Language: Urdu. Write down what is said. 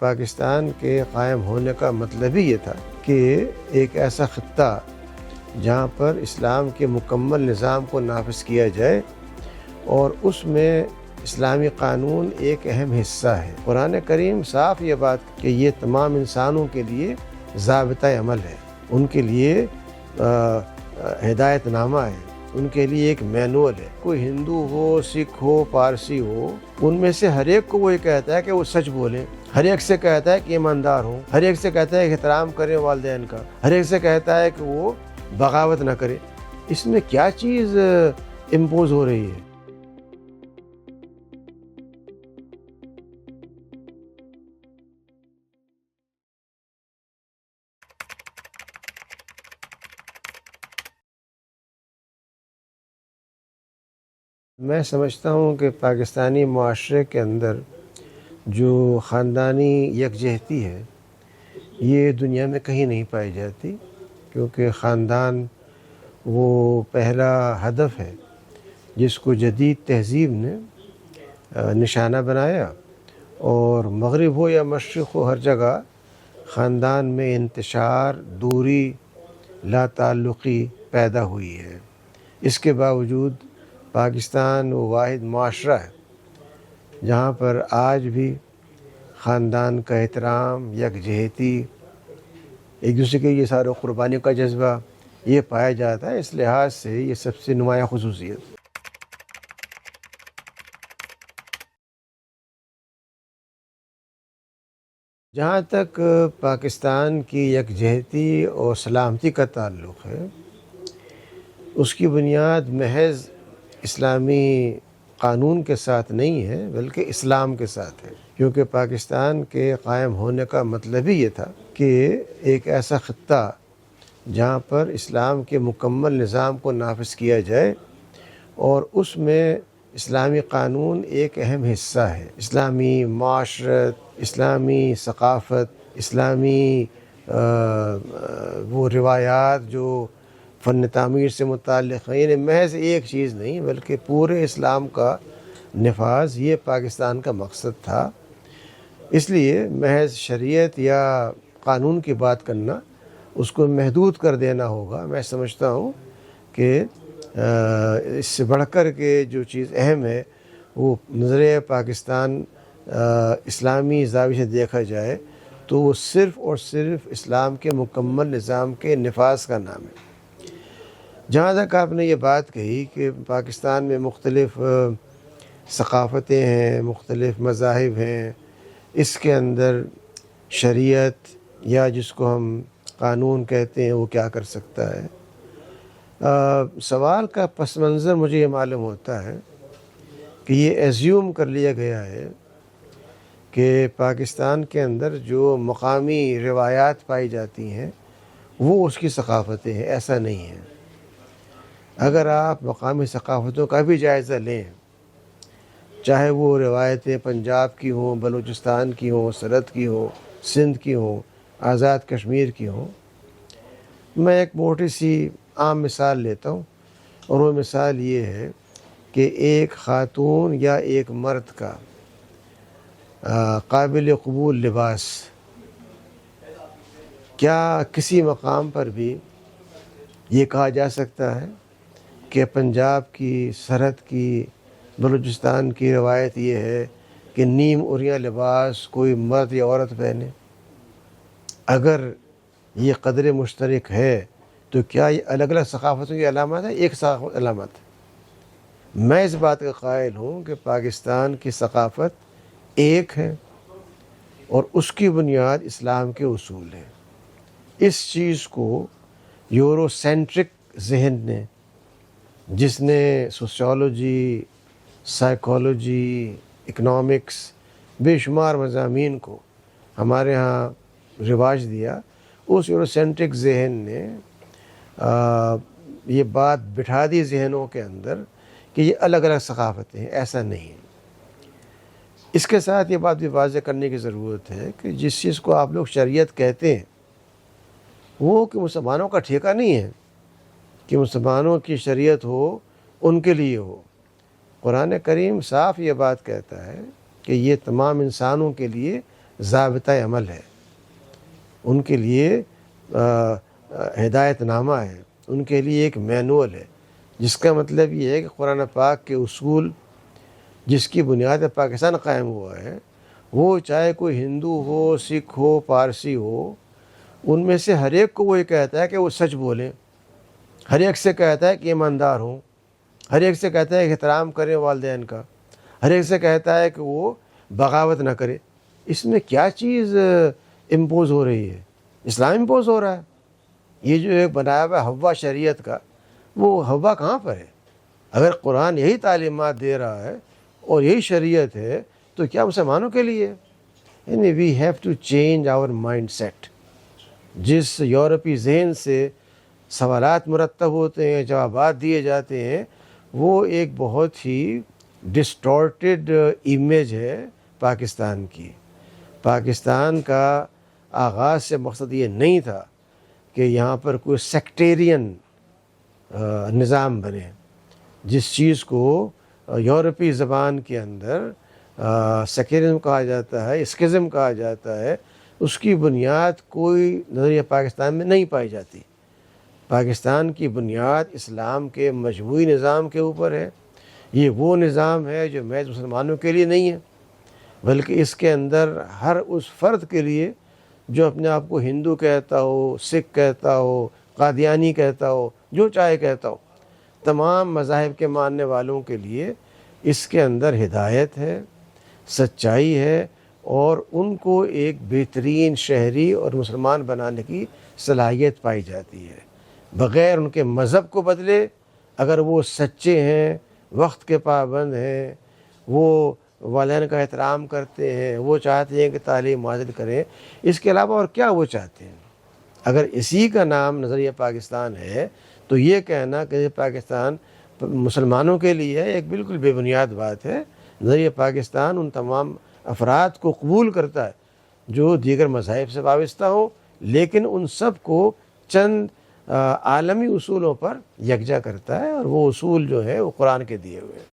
پاکستان کے قائم ہونے کا مطلب ہی یہ تھا کہ ایک ایسا خطہ جہاں پر اسلام کے مکمل نظام کو نافذ کیا جائے اور اس میں اسلامی قانون ایک اہم حصہ ہے۔ قرآن کریم صاف یہ بات کہ یہ تمام انسانوں کے لیے ضابطۂ عمل ہے، ان کے لیے ہدایت نامہ ہے، ان کے لیے ایک مینول ہے۔ کوئی ہندو ہو، سکھ ہو، پارسی ہو، ان میں سے ہر ایک کو وہ یہ کہتا ہے کہ وہ سچ بولیں، ہر ایک سے کہتا ہے کہ ایماندار ہوں، ہر ایک سے کہتا ہے کہ احترام کریں والدین کا، ہر ایک سے کہتا ہے کہ وہ بغاوت نہ کرے۔ اس میں کیا چیز امپوز ہو رہی ہے؟ میں سمجھتا ہوں کہ پاکستانی معاشرے کے اندر جو خاندانی یکجہتی ہے یہ دنیا میں کہیں نہیں پائی جاتی، کیونکہ خاندان وہ پہلا ہدف ہے جس کو جدید تہذیب نے نشانہ بنایا، اور مغرب ہو یا مشرق ہو، ہر جگہ خاندان میں انتشار، دوری، لا تعلقی پیدا ہوئی ہے۔ اس کے باوجود پاکستان وہ واحد معاشرہ ہے جہاں پر آج بھی خاندان کا احترام، یکجہتی، ایک دوسرے کے سارے قربانی کا جذبہ یہ پایا جاتا ہے۔ اس لحاظ سے یہ سب سے نمایاں خصوصیت۔ جہاں تک پاکستان کی یکجہتی اور سلامتی کا تعلق ہے، اس کی بنیاد محض اسلامی قانون کے ساتھ نہیں ہے بلکہ اسلام کے ساتھ ہے، کیونکہ پاکستان کے قائم ہونے کا مطلب ہی یہ تھا کہ ایک ایسا خطہ جہاں پر اسلام کے مکمل نظام کو نافذ کیا جائے اور اس میں اسلامی قانون ایک اہم حصہ ہے۔ اسلامی معاشرت، اسلامی ثقافت، اسلامی وہ روایات جو فن تعمیر سے متعلق ہیں، یعنی محض ایک چیز نہیں بلکہ پورے اسلام کا نفاذ یہ پاکستان کا مقصد تھا۔ اس لیے محض شریعت یا قانون کی بات کرنا، اس کو محدود کر دینا ہوگا۔ میں سمجھتا ہوں کہ اس سے بڑھ کر کے جو چیز اہم ہے وہ نظریہ پاکستان اسلامی زاویے سے دیکھا جائے تو وہ صرف اور صرف اسلام کے مکمل نظام کے نفاذ کا نام ہے۔ جہاں تک آپ نے یہ بات کہی کہ پاکستان میں مختلف ثقافتیں ہیں، مختلف مذاہب ہیں، اس کے اندر شریعت یا جس کو ہم قانون کہتے ہیں وہ کیا کر سکتا ہے؟ سوال کا پس منظر مجھے یہ معلوم ہوتا ہے کہ یہ ایزیوم کر لیا گیا ہے کہ پاکستان کے اندر جو مقامی روایات پائی جاتی ہیں وہ اس کی ثقافتیں ہیں۔ ایسا نہیں ہے۔ اگر آپ مقامی ثقافتوں کا بھی جائزہ لیں، چاہے وہ روایتیں پنجاب کی ہوں، بلوچستان کی ہوں، سرحد کی ہوں، سندھ کی ہوں، آزاد کشمیر کی ہوں، میں ایک موٹی سی عام مثال لیتا ہوں، اور وہ مثال یہ ہے کہ ایک خاتون یا ایک مرد کا قابل قبول لباس کیا کسی مقام پر بھی یہ کہا جا سکتا ہے کہ پنجاب کی، سرحد کی، بلوچستان کی روایت یہ ہے کہ نیم عریاں لباس کوئی مرد یا عورت پہنے؟ اگر یہ قدر مشترک ہے تو کیا یہ الگ الگ ثقافتوں کی علامت ہے؟ ایک علامت ہے۔ میں اس بات کا قائل ہوں کہ پاکستان کی ثقافت ایک ہے اور اس کی بنیاد اسلام کے اصول ہے۔ اس چیز کو یورو سینٹرک ذہن نے، جس نے سوشیولوجی، سائیکالوجی، اکنامکس، بے شمار مضامین کو ہمارے ہاں رواج دیا، اس یورو سینٹرک ذہن نے یہ بات بٹھا دی ذہنوں کے اندر کہ یہ الگ الگ ثقافتیں ہیں۔ ایسا نہیں ہے۔ اس کے ساتھ یہ بات بھی واضح کرنے کی ضرورت ہے کہ جس چیز کو آپ لوگ شریعت کہتے ہیں وہ کہ مسلمانوں کا ٹھیکہ نہیں ہے کہ مسلمانوں کی شریعت ہو، ان کے لیے ہو۔ قرآن کریم صاف یہ بات کہتا ہے کہ یہ تمام انسانوں کے لیے ضابطۂ عمل ہے، ان کے لیے ہدایت نامہ ہے، ان کے لیے ایک مینول ہے، جس کا مطلب یہ ہے کہ قرآن پاک کے اصول جس کی بنیاد پر پاکستان قائم ہوا ہے، وہ چاہے کوئی ہندو ہو، سکھ ہو، پارسی ہو، ان میں سے ہر ایک کو وہ یہ کہتا ہے کہ وہ سچ بولیں، ہر ایک سے کہتا ہے کہ ایماندار ہوں، ہر ایک سے کہتا ہے کہ احترام کریں والدین کا، ہر ایک سے کہتا ہے کہ وہ بغاوت نہ کرے۔ اس میں کیا چیز امپوز ہو رہی ہے؟ اسلام امپوز ہو رہا ہے۔ یہ جو ایک بنایا ہوا حوا شریعت کا، وہ حوا کہاں پر ہے؟ اگر قرآن یہی تعلیمات دے رہا ہے اور یہی شریعت ہے تو کیا مسلمانوں کے لیے؟ یعنی we have to change our mindset. جس یورپی ذہن سے سوالات مرتب ہوتے ہیں، جوابات دیے جاتے ہیں، وہ ایک بہت ہی ڈسٹورٹڈ امیج ہے پاکستان کی۔ پاکستان کا آغاز سے مقصد یہ نہیں تھا کہ یہاں پر کوئی سیکٹیرین نظام بنے۔ جس چیز کو یورپی زبان کے اندر سیکولرزم کہا جاتا ہے، اسکزم کہا جاتا ہے، اس کی بنیاد کوئی نظریہ پاکستان میں نہیں پائی جاتی۔ پاکستان کی بنیاد اسلام کے مجموعی نظام کے اوپر ہے۔ یہ وہ نظام ہے جو محض مسلمانوں کے لیے نہیں ہے، بلکہ اس کے اندر ہر اس فرد کے لیے جو اپنے آپ کو ہندو کہتا ہو، سکھ کہتا ہو، قادیانی کہتا ہو، جو چاہے کہتا ہو، تمام مذاہب کے ماننے والوں کے لیے اس کے اندر ہدایت ہے، سچائی ہے، اور ان کو ایک بہترین شہری اور مسلمان بنانے کی صلاحیت پائی جاتی ہے، بغیر ان کے مذہب کو بدلے۔ اگر وہ سچے ہیں، وقت کے پابند ہیں، وہ والدین کا احترام کرتے ہیں، وہ چاہتے ہیں کہ تعلیم حاصل کریں، اس کے علاوہ اور کیا وہ چاہتے ہیں؟ اگر اسی کا نام نظریہ پاکستان ہے تو یہ کہنا کہ پاکستان مسلمانوں کے لیے ہے، ایک بالکل بے بنیاد بات ہے۔ نظریہ پاکستان ان تمام افراد کو قبول کرتا ہے جو دیگر مذاہب سے وابستہ ہوں، لیکن ان سب کو چند عالمی اصولوں پر یکجا کرتا ہے، اور وہ اصول جو ہے وہ قرآن کے دیے ہوئے ہیں۔